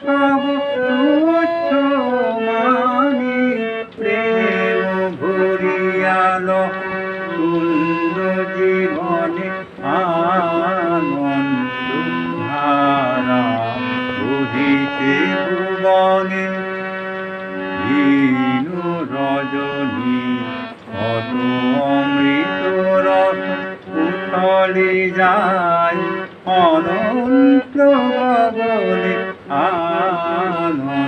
সব তুচ্ছ মানি প্রেম ভরিয়াল শূন্য জীবনে আনন্দ ধারা বহিতে ভুবনে দীন রজনী কত অমৃত রস উথলে যায় অনন্ত গগনে আনন্দ